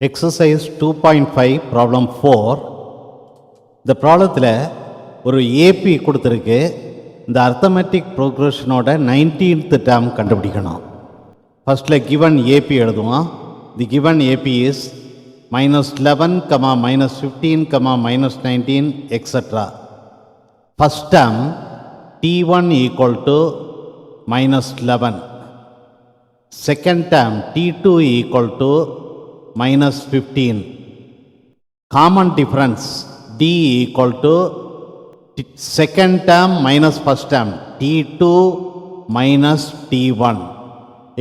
Exercise 2.5 problem 4. இந்த ப்ராப்ளத்தில் ஒரு ஏபி கொடுத்துருக்கு. இந்த அர்த்தமெட்டிக் ப்ரோக்ரஷனோட 19th டேர்ம் கண்டுபிடிக்கணும். ஃபர்ஸ்டில் கிவன் ஏபி எழுதுவோம். The given AP is -11, -15, -19, etc. First term t1 equal to -11. Second term t2 equal to -15. Common difference d equal to second term minus first term t2 minus t1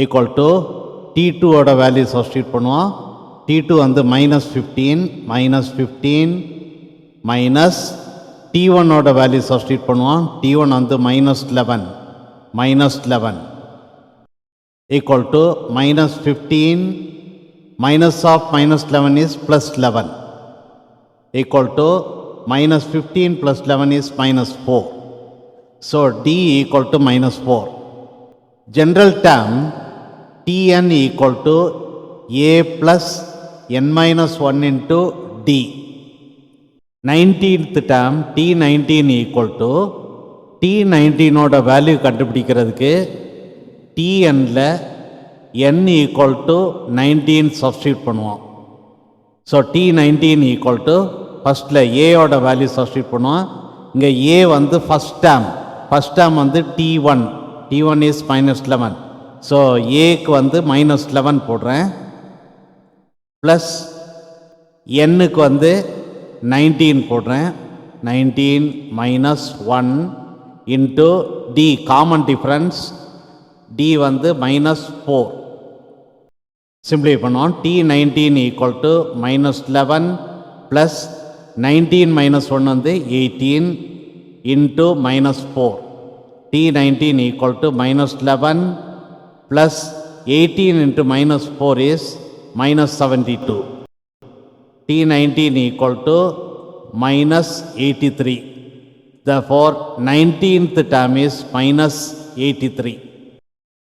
equal to t2 ஓட value substitute பண்ணுவோம். t2 வந்து -15 minus t1 ஓட value substitute பண்ணுவோம். t1 வந்து -11 equal to -15 minus of -11 is +11 equal to -15 plus 11 is -4. So d equal to -4. General term tn equal to a plus n minus 1 into d. 19th term t19 equal to t19 ஓட value கண்டுபிடிக்கிறதுக்கு tnல n equal to 19 substitute பண்ணுவோம். So t19 equal to ஃபஸ்ட்டில் ஏயோட value substitute பண்ணுவோம். இங்கே ஏ வந்து first term வந்து t1 is -11. So ஏக்கு வந்து -11 போடுறேன். ப்ளஸ் என்னுக்கு வந்து 19 போடுறேன். 19 -1 into the common difference d வந்து -4. சிம்பிளை பண்ணுவோம். t19 ஈக்குவல் டு -11 ப்ளஸ் 19 -1 வந்து 18 into -4. t19 equal to -11 plus 18 into -4 is -72. t19 equal to -83. Therefore 19th term is -83.